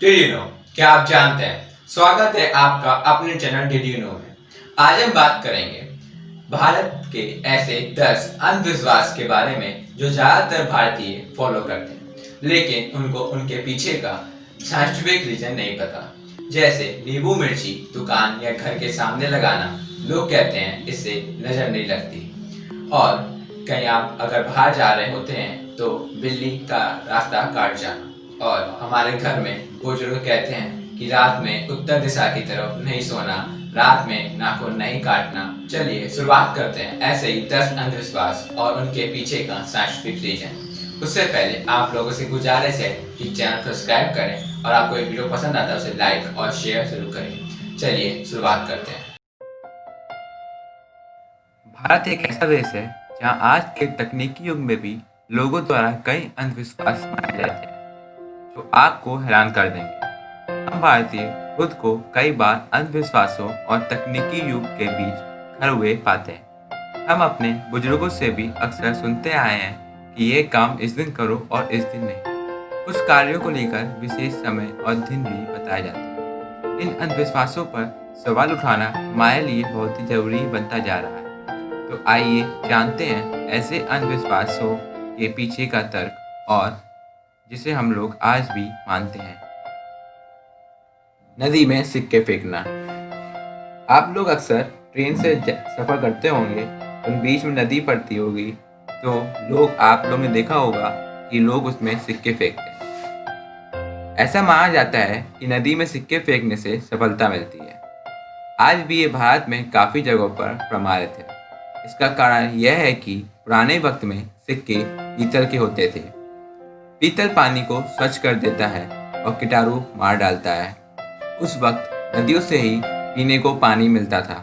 Did you know? क्या आप जानते हैं? स्वागत है आपका अपने चैनल डिड यू नो में। आज हम बात करेंगे भारत के ऐसे 10 अंधविश्वास के बारे में जो ज्यादातर भारतीय फॉलो करते हैं, लेकिन उनको उनके पीछे का साइंटिफिक रीजन नहीं पता। जैसे नींबू मिर्ची दुकान या घर के सामने लगाना, लोग कहते हैं इससे नजर नहीं लगती। और कहीं आप अगर बाहर जा रहे होते हैं तो बिल्ली का रास्ता काट जाना। और हमारे घर में बुजुर्ग कहते हैं कि रात में उत्तर दिशा की तरफ नहीं सोना, रात में नाखून नहीं काटना। चलिए शुरुआत करते हैं ऐसे ही 10 अंधविश्वास और उनके पीछे का साइंटिफिक रीजन। उससे पहले आप लोगों से गुजारिश है कि चैनल सब्सक्राइब करें और आपको ये वीडियो पसंद आता है उसे लाइक और शेयर जरूर करें। चलिए शुरुआत करते हैं। भारत एक ऐसा देश है जहाँ आज के तकनीकी युग में भी लोगों द्वारा कई अंधविश्वास माने जाते हैं जो आपको हैरान कर देंगे। हम भारतीय खुद को कई बार अंधविश्वासों और तकनीकी युग के बीच खड़े हुए पाते हैं। हम अपने बुजुर्गों से भी अक्सर सुनते आए हैं कि ये काम इस दिन करो और इस दिन नहीं। कुछ कार्यों को लेकर विशेष समय और दिन भी बताए जाते हैं। इन अंधविश्वासों पर सवाल उठाना हमारे लिए बहुत ही जरूरी बनता जा रहा है। तो आइए जानते हैं ऐसे अंधविश्वासों के पीछे का तर्क और जिसे हम लोग आज भी मानते हैं। नदी में सिक्के फेंकना। आप लोग अक्सर ट्रेन से सफर करते होंगे, उन बीच में नदी पड़ती होगी तो आप लोग ने देखा होगा कि लोग उसमें सिक्के फेंकते हैं। ऐसा माना जाता है कि नदी में सिक्के फेंकने से सफलता मिलती है। आज भी ये भारत में काफी जगहों पर प्रमाणित है। इसका कारण यह है कि पुराने वक्त में सिक्के पीतल के होते थे। पीतल पानी को स्वच्छ कर देता है और कीटाणु मार डालता है। उस वक्त नदियों से ही पीने को पानी मिलता था।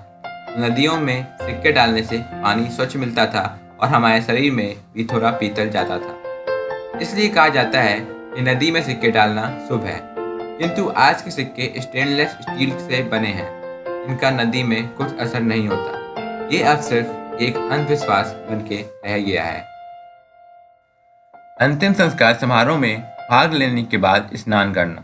नदियों में सिक्के डालने से पानी स्वच्छ मिलता था और हमारे शरीर में भी थोड़ा पीतल जाता था। इसलिए कहा जाता है कि नदी में सिक्के डालना शुभ है। किंतु आज के सिक्के स्टेनलेस स्टील से बने हैं। इनका नदी में कुछ असर नहीं होता। ये अब सिर्फ एक अंधविश्वास बन के रह गया है। अंतिम संस्कार समारोह में भाग लेने के बाद स्नान करना।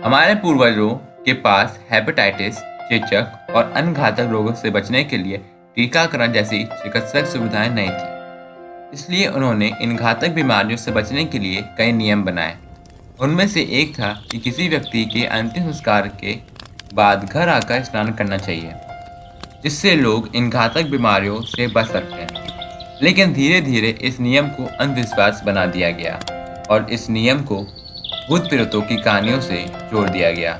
हमारे पूर्वजों के पास हेपेटाइटिस, चेचक और अन्य घातक रोगों से बचने के लिए टीकाकरण जैसी चिकित्सक सुविधाएं नहीं थी। इसलिए उन्होंने इन घातक बीमारियों से बचने के लिए कई नियम बनाए। उनमें से एक था कि किसी व्यक्ति के अंतिम संस्कार के बाद घर आकर स्नान करना चाहिए, जिससे लोग इन घातक बीमारियों से बच सकते हैं। लेकिन धीरे धीरे इस नियम को अंधविश्वास बना दिया गया और इस नियम को भूत प्रेतों की कहानियों से जोड़ दिया गया।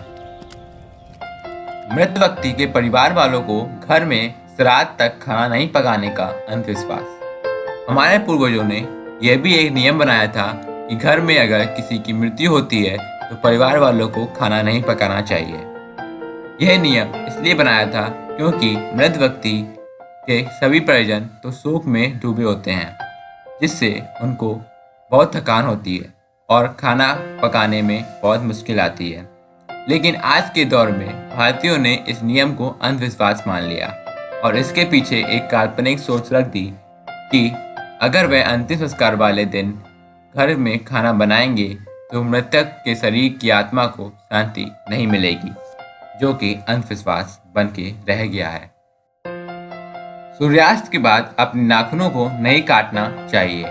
मृत व्यक्ति के परिवार वालों को घर में श्राद्ध तक खाना नहीं पकाने का अंधविश्वास। हमारे पूर्वजों ने यह भी एक नियम बनाया था कि घर में अगर किसी की मृत्यु होती है तो परिवार वालों को खाना नहीं पकाना चाहिए। यह नियम इसलिए बनाया था क्योंकि मृत व्यक्ति के सभी परिजन तो शोक में डूबे होते हैं, जिससे उनको बहुत थकान होती है और खाना पकाने में बहुत मुश्किल आती है। लेकिन आज के दौर में भारतीयों ने इस नियम को अंधविश्वास मान लिया और इसके पीछे एक काल्पनिक सोच रख दी कि अगर वह अंतिम संस्कार वाले दिन घर में खाना बनाएंगे तो मृतक के शरीर की आत्मा को शांति नहीं मिलेगी, जो कि अंधविश्वास बन के रह गया है। सूर्यास्त के बाद अपने नाखूनों को नहीं काटना चाहिए।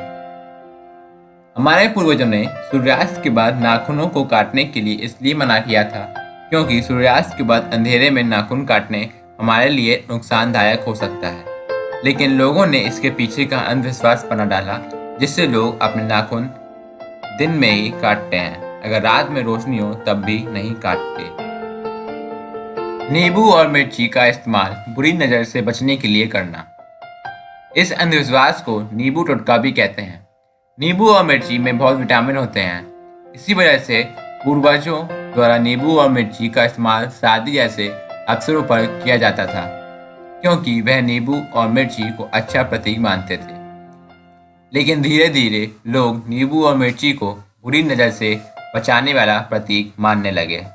हमारे पूर्वजों ने सूर्यास्त के बाद नाखूनों को काटने के लिए इसलिए मना किया था क्योंकि सूर्यास्त के बाद अंधेरे में नाखून काटने हमारे लिए नुकसानदायक हो सकता है। लेकिन लोगों ने इसके पीछे का अंधविश्वास बना डाला, जिससे लोग अपने नाखून दिन में ही काटते हैं, अगर रात में रोशनी हो तब भी नहीं काटते। नींबू और मिर्ची का इस्तेमाल बुरी नज़र से बचने के लिए करना। इस अंधविश्वास को नींबू टोटका भी कहते हैं। नींबू और मिर्ची में बहुत विटामिन होते हैं। इसी वजह से पूर्वजों द्वारा नींबू और मिर्ची का इस्तेमाल शादी जैसे अवसरों पर किया जाता था, क्योंकि वह नींबू और मिर्ची को अच्छा प्रतीक मानते थे। लेकिन धीरे धीरे लोग नींबू और मिर्ची को बुरी नज़र से बचाने वाला प्रतीक मानने लगे।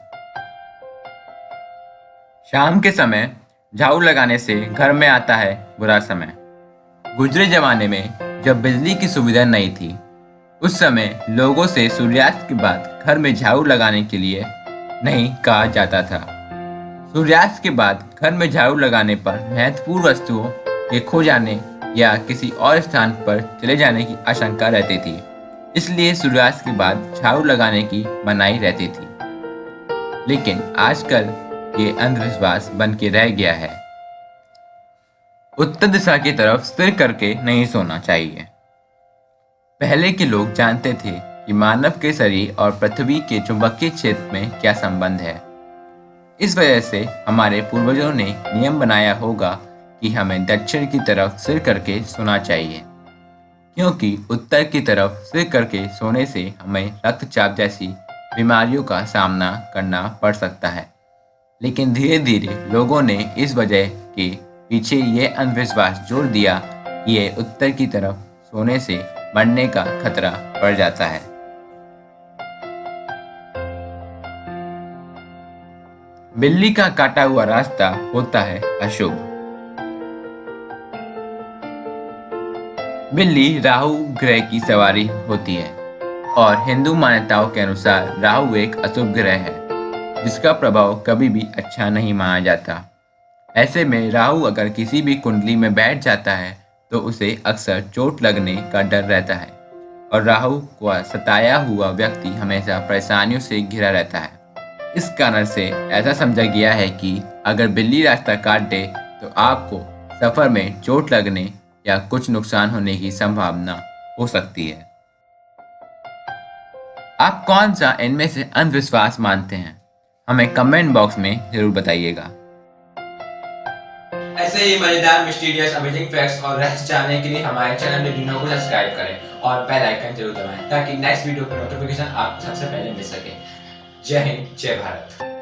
शाम के समय झाड़ू लगाने से घर में आता है बुरा समय। गुजरे जमाने में जब बिजली की सुविधा नहीं थी, उस समय लोगों से सूर्यास्त के बाद घर में झाड़ू लगाने के लिए नहीं कहा जाता था। सूर्यास्त के बाद घर में झाड़ू लगाने पर महत्वपूर्ण वस्तुओं के खो जाने या किसी और स्थान पर चले जाने की आशंका रहती थी, इसलिए सूर्यास्त के बाद झाड़ू लगाने की मनाही रहती थी। लेकिन आजकल ये अंधविश्वास बन के रह गया है। उत्तर दिशा की तरफ सिर करके नहीं सोना चाहिए। पहले के लोग जानते थे कि मानव के शरीर और पृथ्वी के चुंबकीय क्षेत्र में क्या संबंध है। इस वजह से हमारे पूर्वजों ने नियम बनाया होगा कि हमें दक्षिण की तरफ सिर करके सोना चाहिए, क्योंकि उत्तर की तरफ सिर करके सोने से हमें रक्तचाप जैसी बीमारियों का सामना करना पड़ सकता है। लेकिन धीरे धीरे लोगों ने इस वजह के पीछे ये अंधविश्वास जोड़ दिया कि ये उत्तर की तरफ सोने से मरने का खतरा बढ़ जाता है। बिल्ली का काटा हुआ रास्ता होता है अशुभ। बिल्ली राहु ग्रह की सवारी होती है और हिंदू मान्यताओं के अनुसार राहु एक अशुभ ग्रह है जिसका प्रभाव कभी भी अच्छा नहीं माना जाता। ऐसे में राहु अगर किसी भी कुंडली में बैठ जाता है तो उसे अक्सर चोट लगने का डर रहता है और राहु को सताया हुआ व्यक्ति हमेशा परेशानियों से घिरा रहता है। इस कारण से ऐसा समझा गया है कि अगर बिल्ली रास्ता काट दे तो आपको सफर में चोट लगने या कुछ नुकसान होने की संभावना हो सकती है। आप कौन सा इनमें से अंधविश्वास मानते हैं? हमें कमेंट बॉक्स में जरूर बताइएगा। ऐसे ही मजेदार, मिस्टीरियस, अमेजिंग फैक्ट्स और रहस्य जानने के लिए हमारे चैनल डिड्यूनो को सब्सक्राइब करें और बेल आइकन जरूर दबाएं ताकि नेक्स्ट वीडियो की नोटिफिकेशन आपको सबसे पहले मिल सके। जय हिंद, जय भारत।